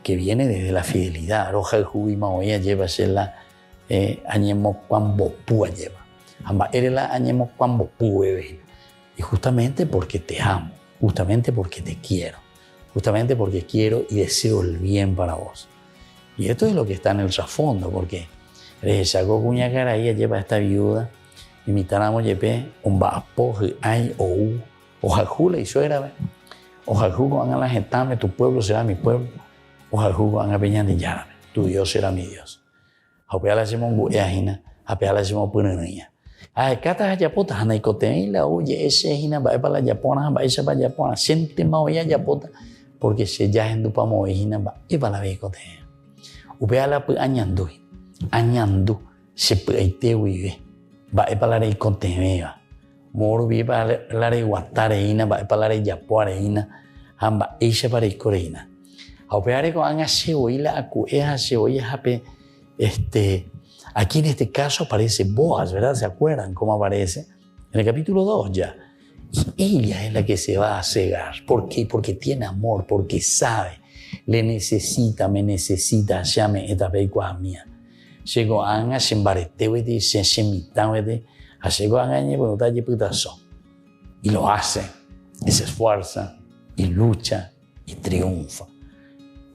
que viene desde la fidelidad. Roja el jubima oía lleva la añemo cuando púa lleva. Amba erela añemo cuando púe. Y justamente porque te amo, justamente porque te quiero. justamente porque quiero y deseo el bien para vos. Y esto es lo que está en el trasfondo, porque sacó cuña cara y lleva esta viuda, imitaramos yepe, un bapo, ay, o jajula y suegra, o jajugo van a la gentame, tu pueblo será mi pueblo, o jajugo van a peñan de yarame, tu Dios será mi Dios. Apea la hacemos guayajina, apea la hacemos punanía. Ay, cata japota, hanai coteí la oye ese hina va para la japona, va esa para japona, siente más oye japota, porque se ya en dupa mo hina va y para la ve coteí. Upea la pu añandu se puede vive, va para la rey coteí va. Moro vi para la rey guatareina, va para la rey japoareina, hamba esa para el coreina. Aupea con anga cebolla, acueja cebolla jape. Aquí en este caso aparece Boaz, ¿verdad? ¿Se acuerdan cómo aparece? En el capítulo 2 ya. Y ella es la que se va a cegar. ¿Por qué? Porque tiene amor, porque sabe. Le necesita, me necesita, llame esta peicua mía. Llegó a anga se embaretewete, se semitawete, a llegó a anga por notar putazo. Y lo hace, y se esfuerza, y lucha, y triunfa.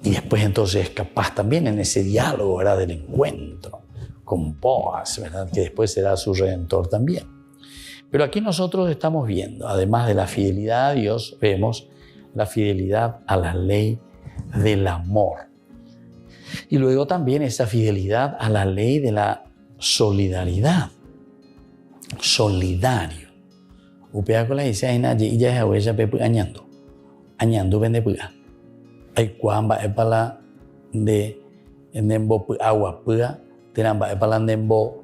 Y después entonces es capaz también en ese diálogo, ¿verdad?, del encuentro con Boaz, ¿verdad?, que después será su redentor también. Pero aquí nosotros estamos viendo, además de la fidelidad a Dios, vemos la fidelidad a la ley del amor. Y luego también esa fidelidad a la ley de la solidaridad. Solidario. Upea con la dice, ay, nadie, y ya es huella pepe añando. Añando vende puga. Hay cuamba epala de nembo agua puga, tenamba epala nembo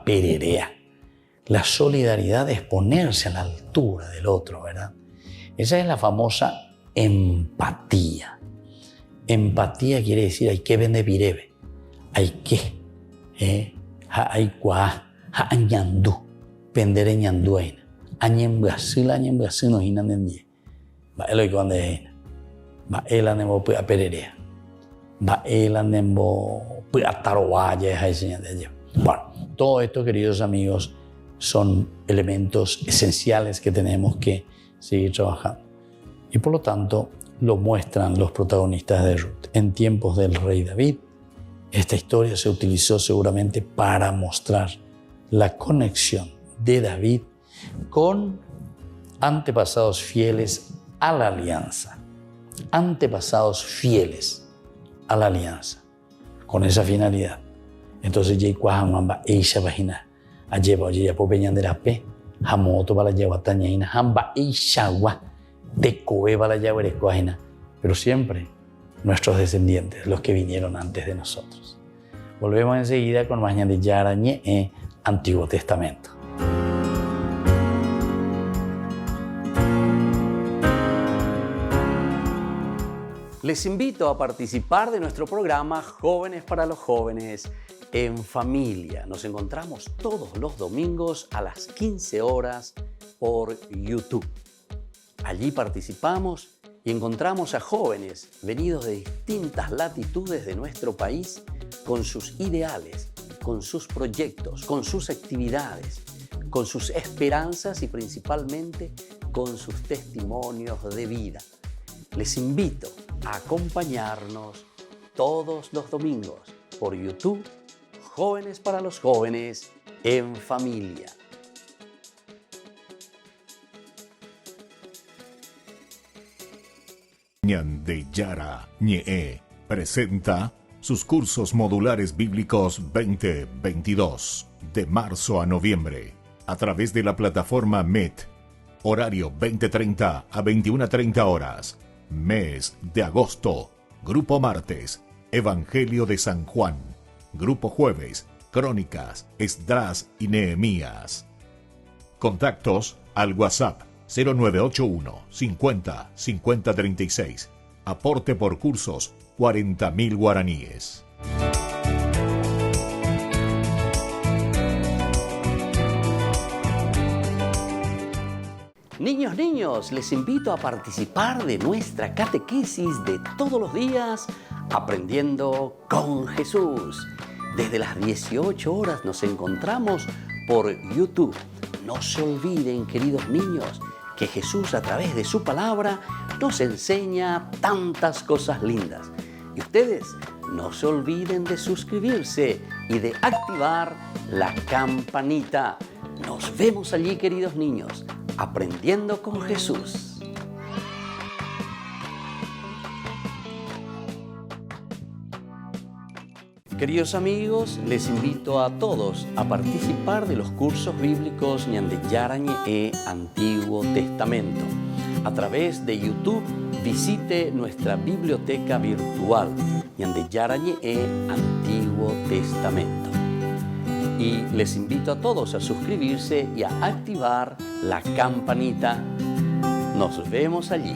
pererea. La solidaridad es ponerse a la altura del otro, ¿verdad? Esa es la famosa empatía. Empatía quiere decir hay que vende virebe, hay que, hay cua, añandú, pendere ñandú aina, añembrasil no hinan endie, va el hoy cuando es va el anembo pua pererea, va el anembo pua taroaya, bueno, todo esto, queridos amigos, son elementos esenciales que tenemos que seguir trabajando. Y por lo tanto, lo muestran los protagonistas de Ruth. En tiempos del rey David, esta historia se utilizó seguramente para mostrar la conexión de David con antepasados fieles a la alianza. Antepasados fieles a la alianza. Con esa finalidad. Entonces, Yeikwahamba Eisha Vagina. Ayeva oye ya popeñan de la pe, jamoto para la lleva tañaina, hamba y shagua, de coe para la lleva erecuaina. Pero siempre nuestros descendientes, los que vinieron antes de nosotros. Volvemos enseguida con más de Yarañe, Antiguo Testamento. Les invito a participar de nuestro programa Jóvenes para los Jóvenes en Familia. Nos encontramos todos los domingos a las 15 horas por YouTube. Allí participamos y encontramos a jóvenes venidos de distintas latitudes de nuestro país con sus ideales, con sus proyectos, con sus actividades, con sus esperanzas y principalmente con sus testimonios de vida. Les invito a acompañarnos todos los domingos por YouTube, Jóvenes para los Jóvenes en Familia.
De Yara Ñe presenta sus cursos modulares bíblicos 2022 de marzo a noviembre a través de la plataforma Meet. Horario 20:30 a 21:30 horas. Mes de agosto. Grupo martes, Evangelio de San Juan. Grupo jueves, Crónicas, Esdras y Nehemías. Contactos al WhatsApp 0981 50 50 36. Aporte por cursos 40.000 guaraníes.
Niños, les invito a participar de nuestra catequesis de todos los días, Aprendiendo con Jesús. Desde las 18 horas nos encontramos por YouTube. No se olviden, queridos niños, que Jesús a través de su palabra nos enseña tantas cosas lindas. Y ustedes no se olviden de suscribirse y de activar la campanita. Nos vemos allí, queridos niños, aprendiendo con Jesús. Queridos amigos, les invito a todos a participar de los cursos bíblicos Ñande Yarañe Antiguo Testamento. A través de YouTube, visite nuestra biblioteca virtual Ñande Yarañe Antiguo Testamento. Y les invito a todos a suscribirse y a activar la campanita. Nos vemos allí.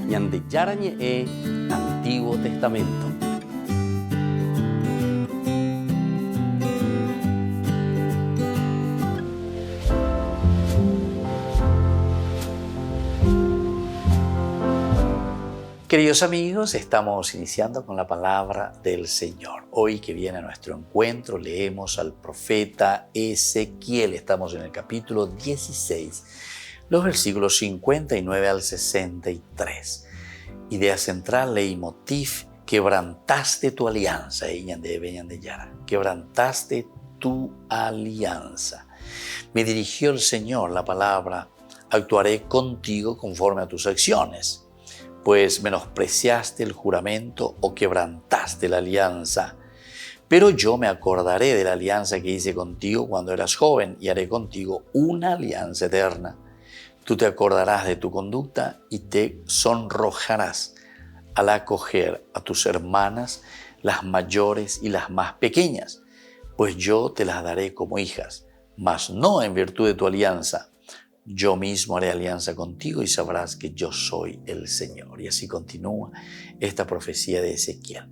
Ñande Yarañe Antiguo Testamento. Queridos amigos, estamos iniciando con la palabra del Señor. Hoy que viene a nuestro encuentro, leemos al profeta Ezequiel. Estamos en el capítulo 16, los versículos 59 al 63. Idea central, leitmotiv, quebrantaste tu alianza. Quebrantaste tu alianza. Me dirigió el Señor la palabra, actuaré contigo conforme a tus acciones. Pues menospreciaste el juramento o quebrantaste la alianza. Pero yo me acordaré de la alianza que hice contigo cuando eras joven y haré contigo una alianza eterna. Tú te acordarás de tu conducta y te sonrojarás al acoger a tus hermanas, las mayores y las más pequeñas, pues yo te las daré como hijas, mas no en virtud de tu alianza. Yo mismo haré alianza contigo y sabrás que yo soy el Señor. Y así continúa esta profecía de Ezequiel.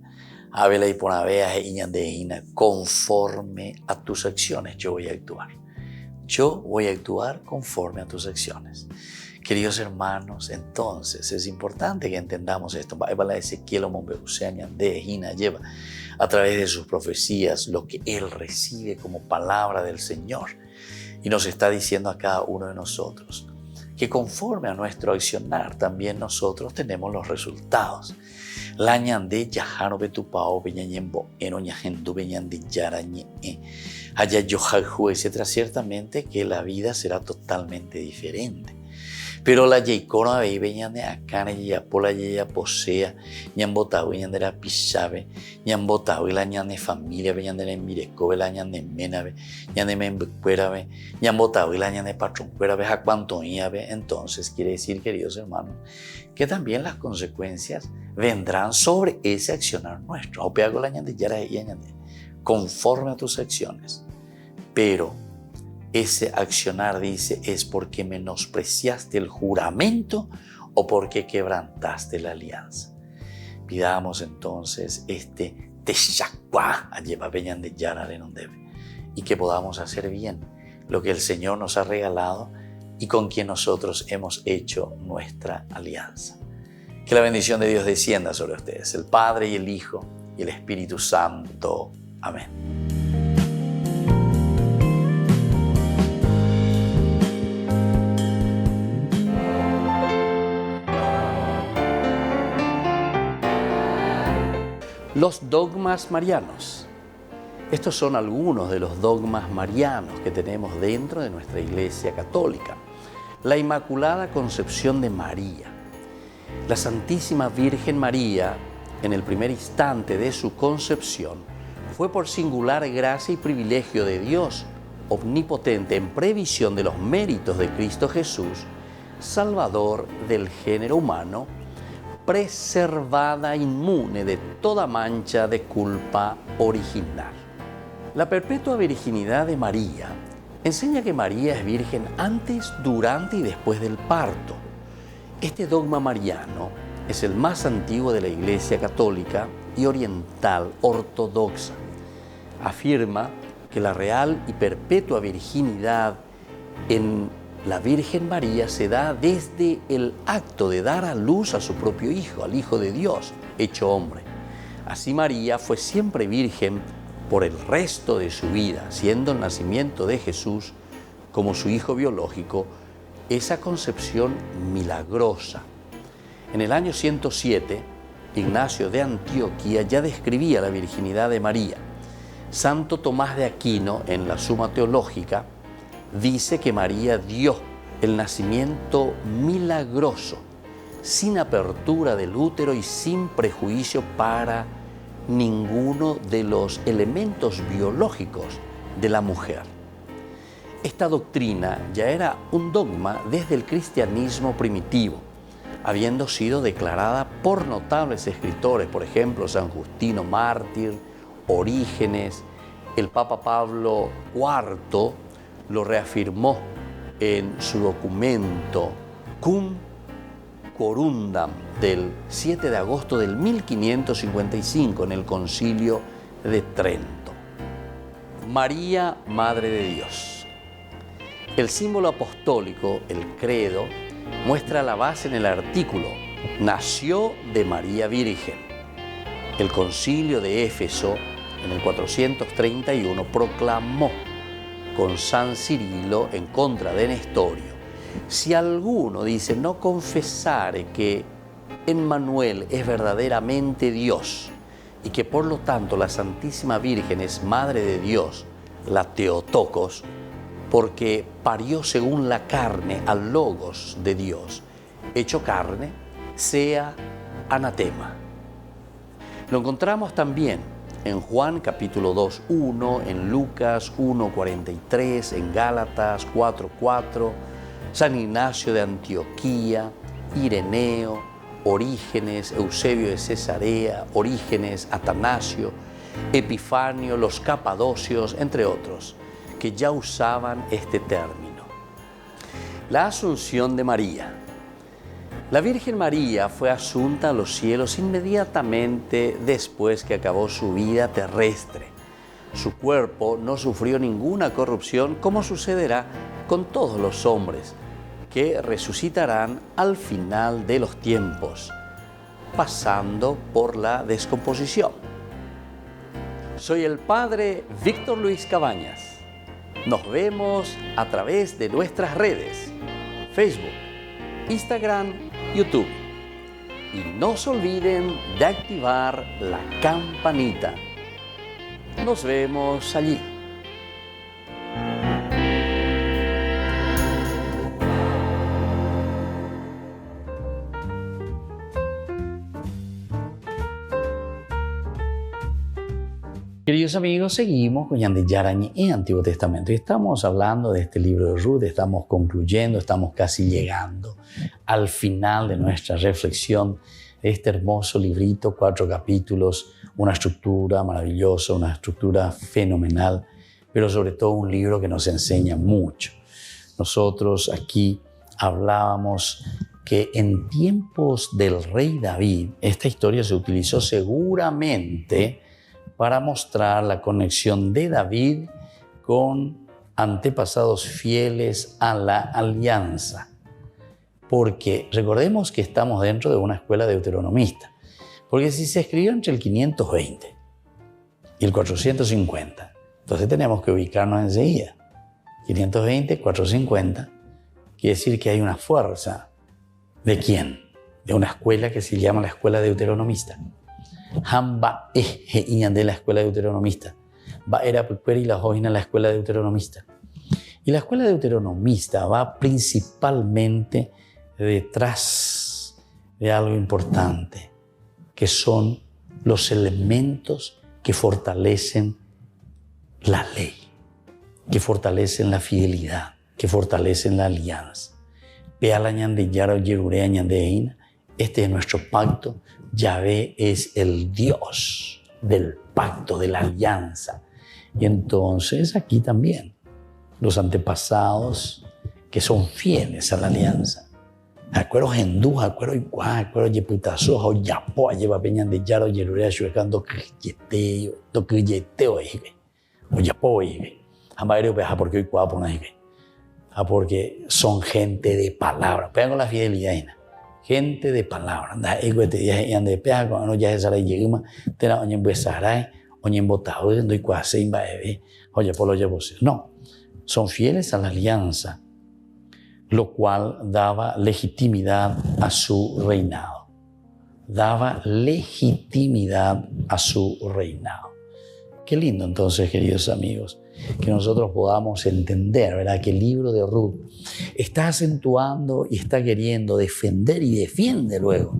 Abela y Ponabea e conforme a tus acciones yo voy a actuar. Yo voy a actuar conforme a tus acciones. Queridos hermanos, entonces es importante que entendamos esto. Ezequiel lleva a través de sus profecías lo que él recibe como palabra del Señor. Y nos está diciendo a cada uno de nosotros que conforme a nuestro accionar también nosotros tenemos los resultados. La ñande yajano betupao beñañembo enoñajendu beñande yarañe haya yojalju, etc. Ciertamente que la vida será totalmente diferente. Pero la yeicona ve beñande acane ya pola ya posea ñambotao beñande la pisabe ñambotao la ñande familia beñande la mireco la ñande menabe ñande membecuerabe ñambotao la ñande patrón cuerabe jacuantoíabe. Entonces quiere decir, queridos hermanos, que también las consecuencias vendrán sobre ese accionar nuestro. O peago la ñande yara y ñande conforme a tus acciones. Pero ese accionar, dice, es porque menospreciaste el juramento o porque quebrantaste la alianza. Pidamos entonces este Texacuá a llevar peñan de Yara de Nondebe y que podamos hacer bien lo que el Señor nos ha regalado y con quien nosotros hemos hecho nuestra alianza. Que la bendición de Dios descienda sobre ustedes, el Padre y el Hijo y el Espíritu Santo. Amén. Los dogmas marianos. Estos son algunos de los dogmas marianos que tenemos dentro de nuestra Iglesia Católica. La Inmaculada Concepción de María. La Santísima Virgen María, en el primer instante de su concepción, fue por singular gracia y privilegio de Dios omnipotente en previsión de los méritos de Cristo Jesús, Salvador del género humano, preservada inmune de toda mancha de culpa original. La perpetua virginidad de María enseña que María es virgen antes, durante y después del parto. Este dogma mariano es el más antiguo de la Iglesia Católica y oriental ortodoxa. Afirma que la real y perpetua virginidad en la Virgen María se da desde el acto de dar a luz a su propio Hijo, al Hijo de Dios, hecho hombre. Así María fue siempre virgen por el resto de su vida, siendo el nacimiento de Jesús como su Hijo biológico esa concepción milagrosa. En el año 107, Ignacio de Antioquía ya describía la virginidad de María. Santo Tomás de Aquino, en la Suma Teológica, dice que María dio el nacimiento milagroso, sin apertura del útero y sin prejuicio para ninguno de los elementos biológicos de la mujer. Esta doctrina ya era un dogma desde el cristianismo primitivo, habiendo sido declarada por notables escritores, por ejemplo, San Justino Mártir, Orígenes. El Papa Pablo IV lo reafirmó en su documento Cum Corundam del 7 de agosto del 1555 en el Concilio de Trento. María, Madre de Dios. El símbolo apostólico, el credo, muestra la base en el artículo nació de María Virgen. El Concilio de Éfeso, en el 431, proclamó con San Cirilo en contra de Nestorio: si alguno dice no confesare que Emmanuel es verdaderamente Dios y que por lo tanto la Santísima Virgen es Madre de Dios, la Theotokos, porque parió según la carne al Logos de Dios, hecho carne, sea anatema. Lo encontramos también en Juan capítulo 2:1, en Lucas 1:43, en Gálatas 4:4, San Ignacio de Antioquía, Ireneo, Orígenes, Eusebio de Cesarea, Orígenes, Atanasio, Epifanio, los Capadocios, entre otros, que ya usaban este término. La Asunción de María. La Virgen María fue asunta a los cielos inmediatamente después que acabó su vida terrestre. Su cuerpo no sufrió ninguna corrupción, como sucederá con todos los hombres, que resucitarán al final de los tiempos, pasando por la descomposición. Soy el Padre Víctor Luis Cabañas. Nos vemos a través de nuestras redes, Facebook, Instagram, YouTube. Y no se olviden de activar la campanita. Nos vemos allí. Queridos amigos, seguimos con Ñande Yarañe en Antiguo Testamento y estamos hablando de este libro de Ruth, estamos concluyendo, estamos casi llegando al final de nuestra reflexión de este hermoso librito, 4 capítulos, una estructura maravillosa, una estructura fenomenal, pero sobre todo un libro que nos enseña mucho. Nosotros aquí hablábamos que en tiempos del rey David, esta historia se utilizó seguramente para mostrar la conexión de David con antepasados fieles a la alianza. Porque recordemos que estamos dentro de una escuela deuteronomista. Porque si se escribió entre el 520 y el 450, entonces tenemos que ubicarnos enseguida. 520, 450, quiere decir que hay una fuerza. ¿De quién? De una escuela que se llama la escuela deuteronomista. Hamba eje iñan de la escuela deuteronomista. Va era y la joina la escuela deuteronomista. Y la escuela deuteronomista va principalmente detrás de algo importante, que son los elementos que fortalecen la ley, que fortalecen la fidelidad, que fortalecen la alianza. Peala ñande yaro yerurea ñande eina. Este es nuestro pacto. Yahvé es el Dios del pacto, de la alianza. Y entonces aquí también los antepasados que son fieles a la alianza. Acuerdo hindú, acuerdo igual, acuerdo yeputazo, o yapo, lleva peñan de yaro, yerurea, shuekando, kiyeteo, do kiyeteo, o yapo, amaero, peja, porque igual, porque son gente de palabra. Pegan con la fidelidad, gente de palabra. Da ego te ya ande pega con no ya esa la lleguma, te la oñen besaray, oñen botado, doy cuase imba ebe, oye polo ya vos. No, son fieles a la alianza. lo cual daba legitimidad a su reinado. Daba legitimidad a su reinado. Qué lindo entonces, queridos amigos, que nosotros podamos entender, ¿verdad?, que el libro de Ruth está acentuando y está queriendo defender y defiende luego,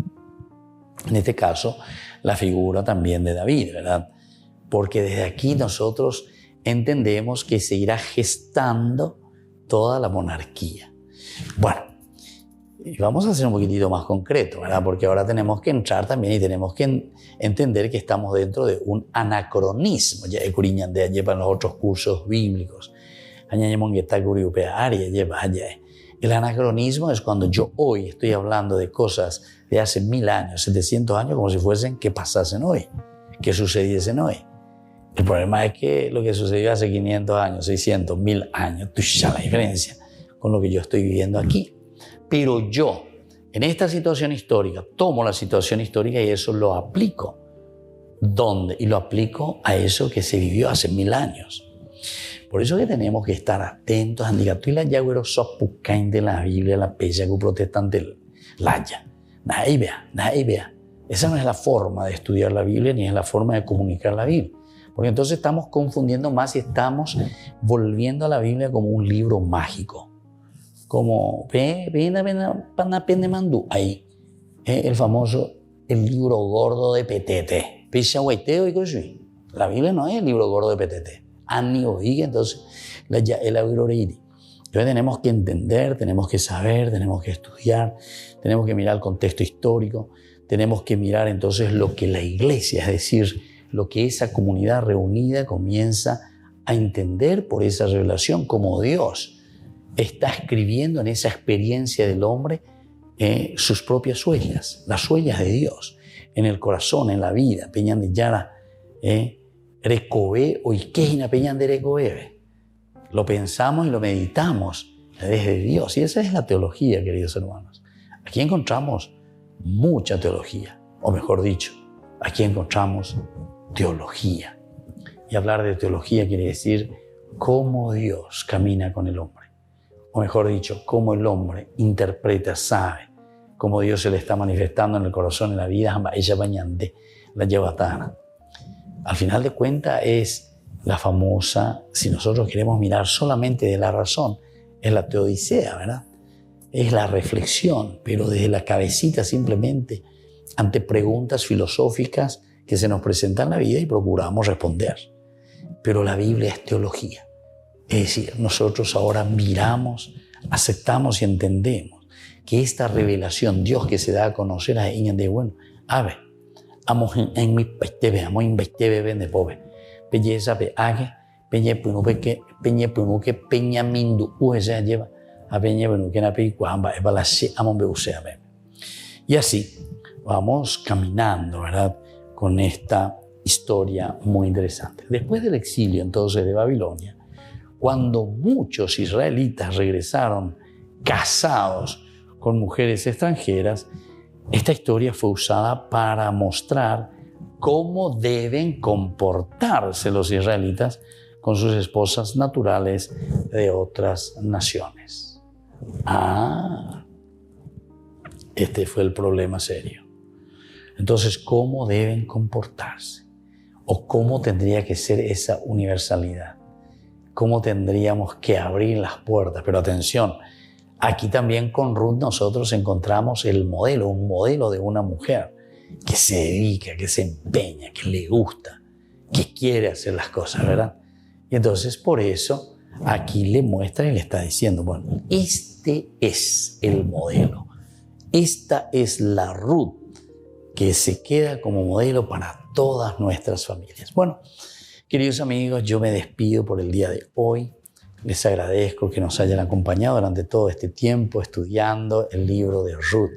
en este caso, la figura también de David, ¿verdad? Porque desde aquí nosotros entendemos que se irá gestando toda la monarquía. Bueno, y vamos a ser un poquitito más concreto, ¿verdad? Porque ahora tenemos que entrar también y tenemos que entender que estamos dentro de un anacronismo. Ya he curiñan de allí para los otros cursos bíblicos. El anacronismo es cuando yo hoy estoy hablando de cosas de hace 1000 años, 700 años, como si fuesen que pasasen hoy, que sucediesen hoy. El problema es que lo que sucedió hace 500 años, 600, 1000 años, tú ya la diferencia con lo que yo estoy viviendo aquí. Pero yo, en esta situación histórica, tomo la situación histórica y eso lo aplico. ¿Dónde? Y lo aplico a eso que se vivió hace 1000 años. Por eso que tenemos que estar atentos a la yagüero sopucain de la Biblia, la pella que protestante laya. Nadie vea. Esa no es la forma de estudiar la Biblia ni es la forma de comunicar la Biblia. Porque entonces estamos confundiendo más y estamos volviendo a la Biblia como un libro mágico. Como, ahí, el famoso, el libro gordo de Petete. La Biblia no es el libro gordo de Petete. Entonces, entonces tenemos que entender, tenemos que saber, tenemos que estudiar, tenemos que mirar el contexto histórico, tenemos que mirar entonces lo que la iglesia, es decir, lo que esa comunidad reunida comienza a entender por esa revelación, como Dios está escribiendo en esa experiencia del hombre sus propias huellas, las huellas de Dios, en el corazón, en la vida. Peñan de Yara, Recobe o Ikejina Peñan de Recobe. Lo pensamos y lo meditamos desde Dios. Y esa es la teología, queridos hermanos. Aquí encontramos mucha teología, o mejor dicho, aquí encontramos teología. Y hablar de teología quiere decir cómo Dios camina con el hombre. O mejor dicho, cómo el hombre interpreta, sabe, cómo Dios se le está manifestando en el corazón, en la vida, ella bañante, la llevatana. Al final de cuentas es la famosa, si nosotros queremos mirar solamente de la razón, es la teodicea, ¿verdad? Es la reflexión, pero desde la cabecita simplemente, ante preguntas filosóficas que se nos presentan en la vida y procuramos responder. Pero la Biblia es teología. Es decir, nosotros ahora miramos, aceptamos y entendemos que esta revelación, Dios que se da a conocer a ella de bueno, a ver, amos en mi pestebe, amos en pestebe vende pobre, belleza pe age, peña punu que peña mindu uesa lleva a peña punu que na pe cuamba es para se amon beusea. Y así vamos caminando, ¿verdad?, con esta historia muy interesante. Después del exilio entonces de Babilonia, cuando muchos israelitas regresaron casados con mujeres extranjeras, esta historia fue usada para mostrar cómo deben comportarse los israelitas con sus esposas naturales de otras naciones. Este fue el problema serio. Entonces, ¿cómo deben comportarse? ¿O cómo tendría que ser esa universalidad? ¿Cómo tendríamos que abrir las puertas? Pero atención, aquí también con Ruth nosotros encontramos el modelo, un modelo de una mujer que se dedica, que se empeña, que le gusta, que quiere hacer las cosas, ¿verdad? Y entonces por eso aquí le muestra y le está diciendo, bueno, este es el modelo, esta es la Ruth que se queda como modelo para todas nuestras familias. Bueno, queridos amigos, yo me despido por el día de hoy. Les agradezco que nos hayan acompañado durante todo este tiempo estudiando el libro de Ruth.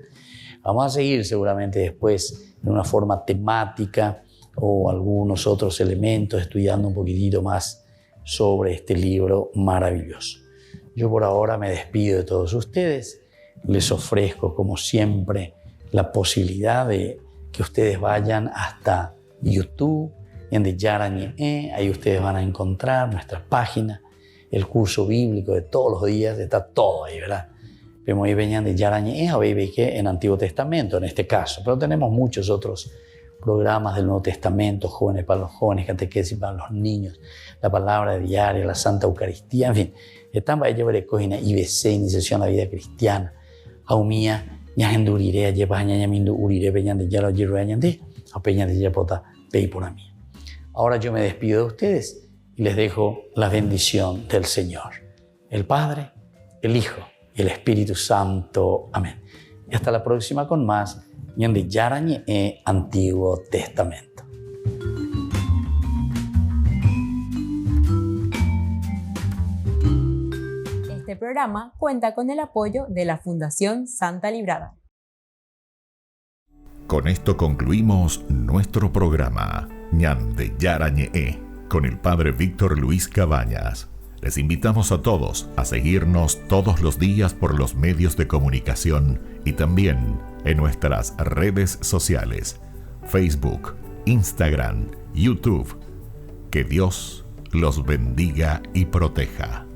Vamos a seguir seguramente después en una forma temática o algunos otros elementos, estudiando un poquitito más sobre este libro maravilloso. Yo por ahora me despido de todos ustedes. Les ofrezco, como siempre, la posibilidad de que ustedes vayan hasta YouTube, en de Yarañe, ahí ustedes van a encontrar nuestra página, el curso bíblico de todos los días, está todo ahí, ¿verdad? vemos ahí venían de Yarañe, a ver que en Antiguo Testamento, en este caso, pero tenemos muchos otros programas del Nuevo Testamento, jóvenes para los jóvenes, catequesis para los niños, la palabra diaria, la Santa Eucaristía, en fin, están para llevar cogina IBC, iniciación a la vida cristiana, aumía, ñajenduriré, lleva ñañamindu urire, peñan de yaro yiro añandé, a peñan de yapota, pei por a mí. Ahora yo me despido de ustedes y les dejo la bendición del Señor, el Padre, el Hijo y el Espíritu Santo. Amén. Y hasta la próxima con más Ñande Yarañe Antiguo Testamento.
Este programa cuenta con el apoyo de la Fundación Santa Librada.
Con esto concluimos nuestro programa Ñande Yarañe con el Padre Víctor Luis Cabañas. Les invitamos a todos a seguirnos todos los días por los medios de comunicación y también en nuestras redes sociales, Facebook, Instagram, YouTube. Que Dios los bendiga y proteja.